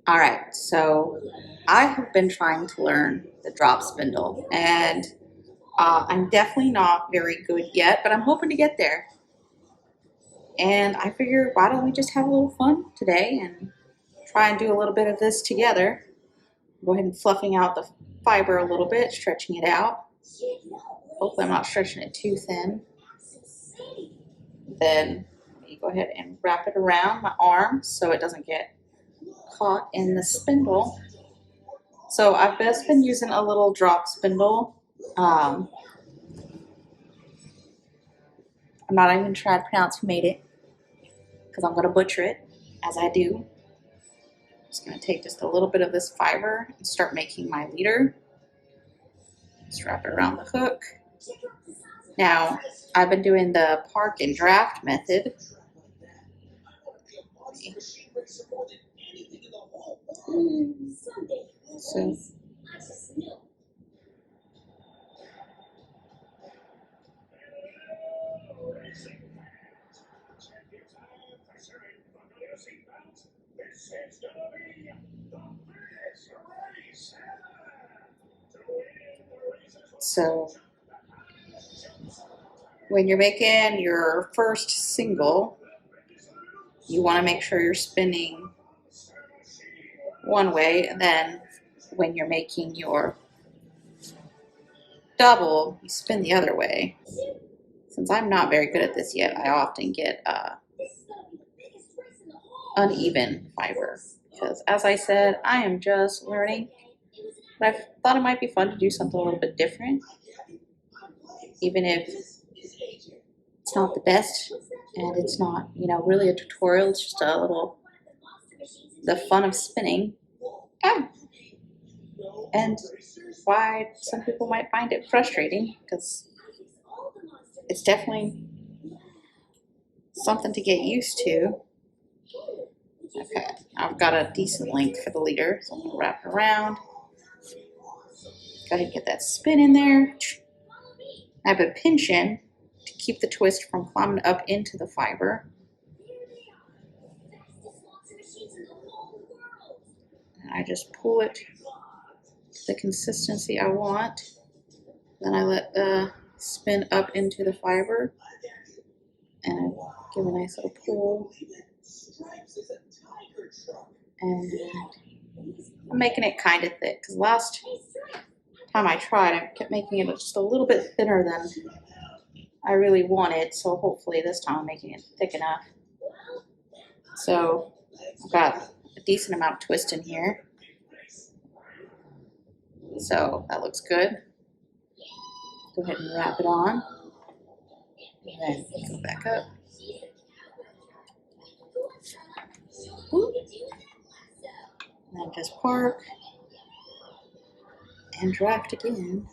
All right, so I have been trying to learn the drop spindle, and I'm definitely not very good yet, but I'm hoping to get there. And I figure, why don't we just have a little fun today and try and do a little bit of this together? Go ahead and fluffing out the fiber a little bit, stretching it out. Hopefully, I'm not stretching it too thin. Then you go ahead and wrap it around my arm so it doesn't get caught in the spindle. So I've just been using a little drop spindle. Um, I'm not even trying to pronounce who made it because I'm going to butcher it as I do. I'm just going to take just a little bit of this fiber and start making my leader. Just wrap it around the hook. Now, I've been doing the park and draft method. So, so when you're making your first single, you want to make sure you're spinning one way, and then when you're making your double, you spin the other way. Since I'm not very good at this yet, I often get uneven fiber because, as I said, I am just learning. But I thought it might be fun to do something a little bit different, even if it's not the best and it's not, really a tutorial. It's just a little the fun of spinning. Yeah. And why some people might find it frustrating because it's definitely something to get used to. Okay, I've got a decent length for the leader, so I'm going to wrap it around. Go ahead and get that spin in there. I have a pinch-in to keep the twist from climbing up into the fiber. And I just pull it to the consistency I want. Then I let the spin up into the fiber and give a nice little pull. And I'm making it kind of thick because last time I tried, I kept making it just a little bit thinner than I really wanted. So hopefully this time I'm making it thick enough. So I've got a decent amount of twist in here. So that looks good. Go ahead and wrap it on. And then go back up. And then just park and draft again.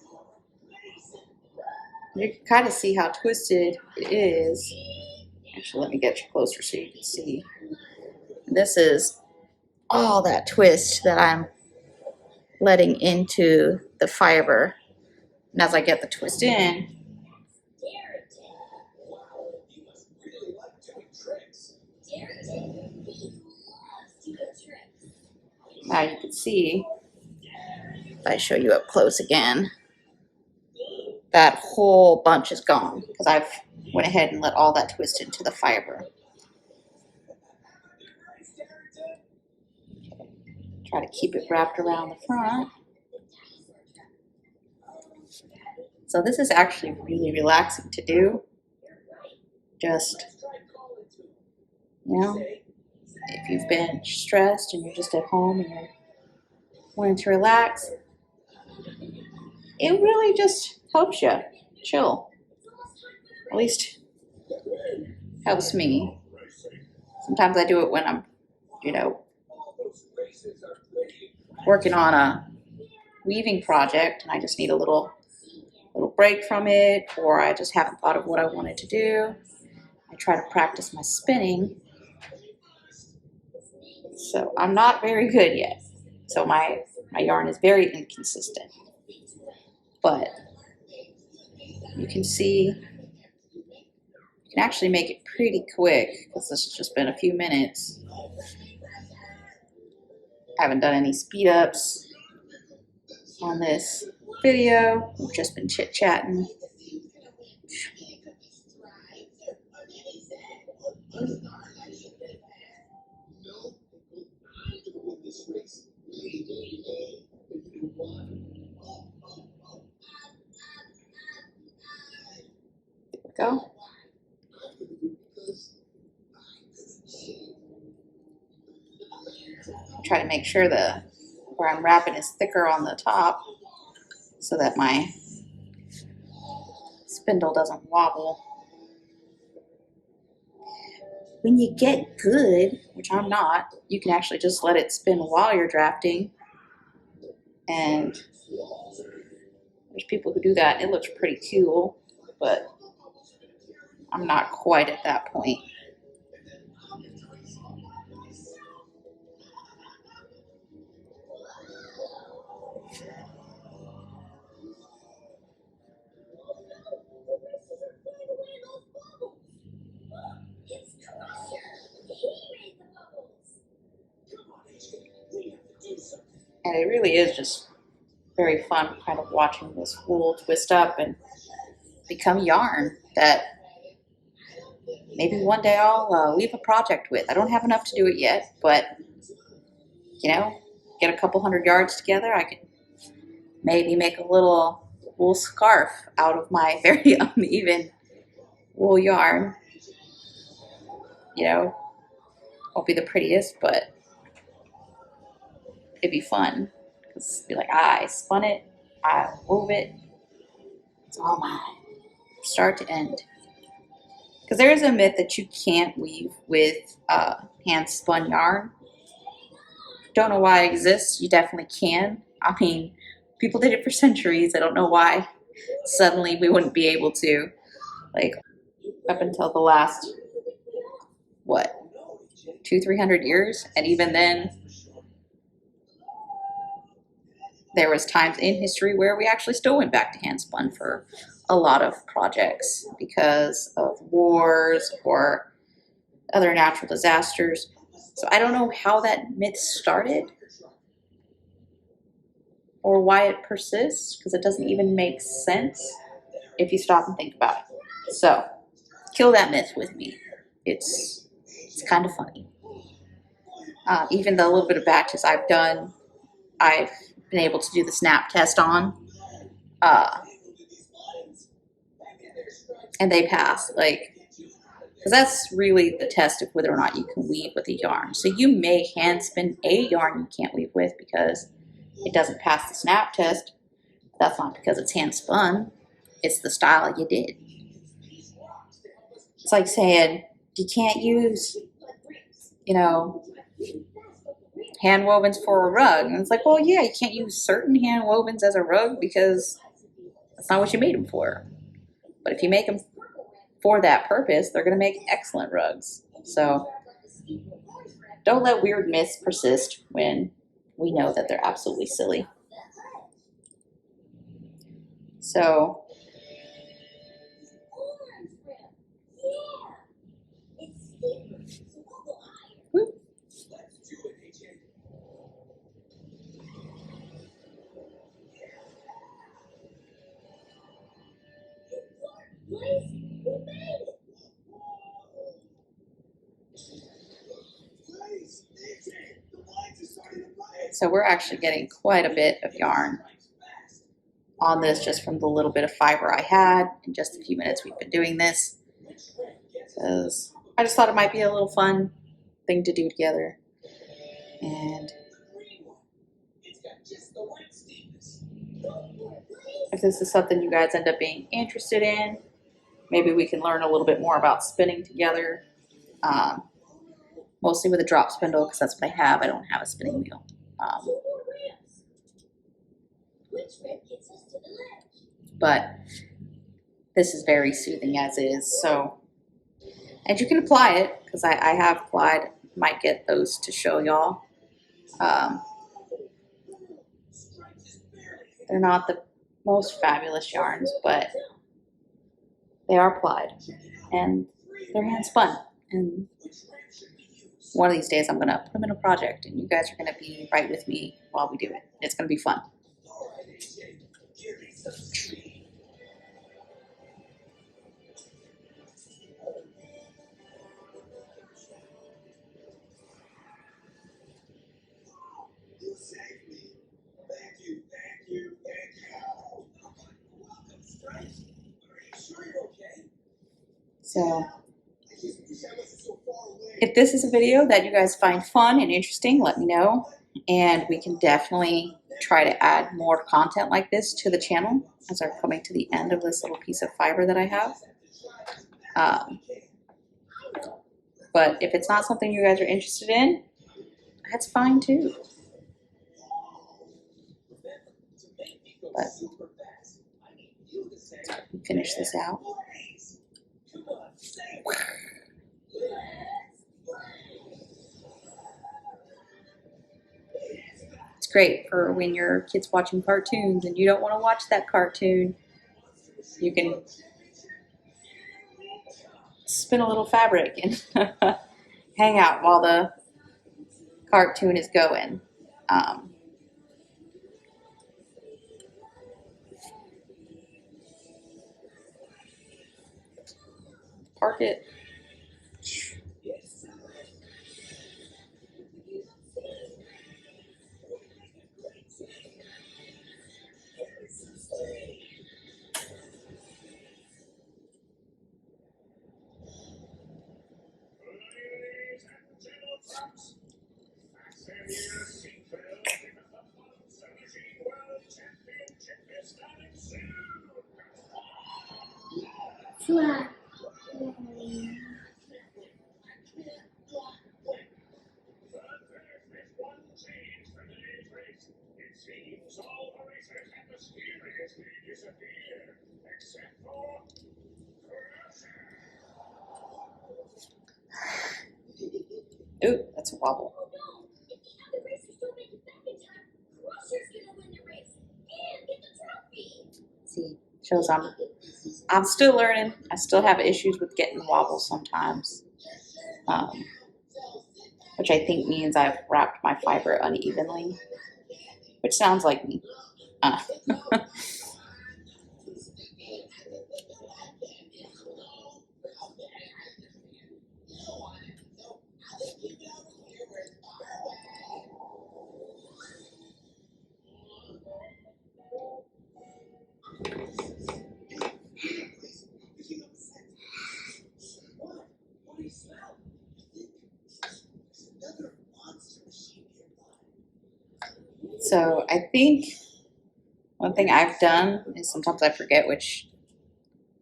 You can kind of see how twisted it is. Actually, let me get you closer so you can see. This is all that twist that I'm letting into the fiber. And as I get the twist in, now you can see, if I show you up close again, that whole bunch is gone because I've went ahead and let all that twist into the fiber. Try to keep it wrapped around the front. So this is actually really relaxing to do. Just, if you've been stressed and you're just at home and you're wanting to relax, it really just helps you chill. At least helps me. Sometimes I do it when I'm, working on a weaving project and I just need a little break from it, or I just haven't thought of what I wanted to do. I try to practice my spinning. So I'm not very good yet. So my yarn is very inconsistent. But you can see, you can actually make it pretty quick because this has just been a few minutes. I haven't done any speed ups on this video. We've just been chit-chatting. There we go. Try to make sure where I'm wrapping is thicker on the top so that my spindle doesn't wobble. When you get good, which I'm not, you can actually just let it spin while you're drafting. And there's people who do that. It looks pretty cool, but I'm not quite at that point. And it really is just very fun kind of watching this wool twist up and become yarn that maybe one day I'll leave a project with. I don't have enough to do it yet, but you know, get a couple hundred yards together, I could maybe make a little wool scarf out of my very uneven wool yarn. You know, won't be the prettiest, but it'd be fun. Because be like, I spun it, I wove it, it's all mine, start to end. Because there is a myth that you can't weave with hand spun yarn. Don't know why it exists. You definitely can. I mean, people did it for centuries. I don't know why suddenly we wouldn't be able to. Like, up until the last, what, 200-300 years? And even then, there was times in history where we actually still went back to hand spun for a lot of projects because of wars or other natural disasters. So I don't know how that myth started or why it persists, because it doesn't even make sense if you stop and think about it. So kill that myth with me. It's kind of funny. Even the little bit of batches I've done, I've been able to do the snap test on. And they pass, like, because that's really the test of whether or not you can weave with a yarn. So you may hand spin a yarn you can't weave with because it doesn't pass the snap test. That's not because it's hand spun. It's the style you did. It's like saying you can't use, you know, hand wovens for a rug. And it's like, well, yeah, you can't use certain hand wovens as a rug because that's not what you made them for. But if you make them for that purpose, they're going to make excellent rugs. So don't let weird myths persist when we know that they're absolutely silly. So we're actually getting quite a bit of yarn on this just from the little bit of fiber I had in just a few minutes we've been doing this. Because I just thought it might be a little fun thing to do together. And if this is something you guys end up being interested in, maybe we can learn a little bit more about spinning together. Mostly with a drop spindle because that's what I have. I don't have a spinning wheel. But this is very soothing as is. So, and you can apply it because I have applied. Might get those to show y'all. They're not the most fabulous yarns, but they are plied and they're hand spun. And one of these days I'm gonna put them in a project and you guys are gonna be right with me while we do it. It's gonna be fun. So if this is a video that you guys find fun and interesting, let me know. And we can definitely try to add more content like this to the channel as I'm coming to the end of this little piece of fiber that I have. But if it's not something you guys are interested in, that's fine too. But finish this out. It's great for when your kid's watching cartoons and you don't want to watch that cartoon. You can spin a little fabric and hang out while the cartoon is going. Park it. Ooh, that's a wobble. See, shows I'm still learning. I still have issues with getting wobbles sometimes, which I think means I've wrapped my fiber unevenly, which sounds like me. So I think one thing I've done is sometimes I forget which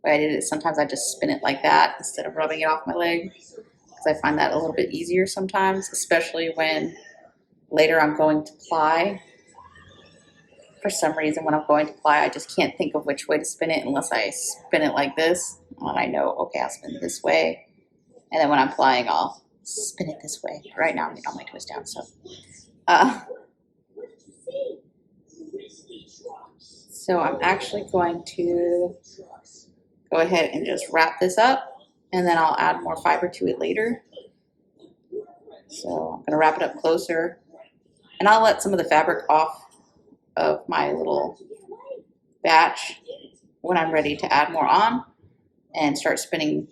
way I did it. Sometimes I just spin it like that instead of rubbing it off my leg, because I find that a little bit easier sometimes, especially when later I'm going to ply. For some reason, when I'm going to ply, I just can't think of which way to spin it unless I spin it like this. And I know, okay, I'll spin it this way. And then when I'm plying, I'll spin it this way. Right now, I'm on my twist down, so I'm actually going to go ahead and just wrap this up, and then I'll add more fiber to it later. So I'm going to wrap it up closer, and I'll let some of the fabric off of my little batch when I'm ready to add more on and start spinning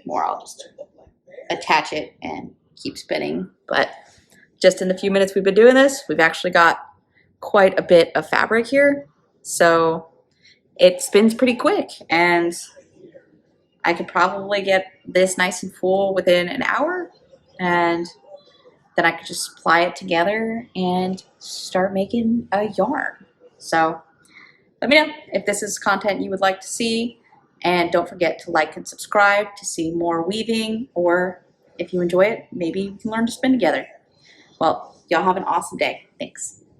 more. I'll just attach it and keep spinning. But just in the few minutes we've been doing this, we've actually got quite a bit of fabric here. So it spins pretty quick, and I could probably get this nice and full within an hour, and then I could just ply it together and start making a yarn. So let me know if this is content you would like to see, and don't forget to like and subscribe to see more weaving, or if you enjoy it, maybe we can learn to spin together. Well, y'all have an awesome day. Thanks.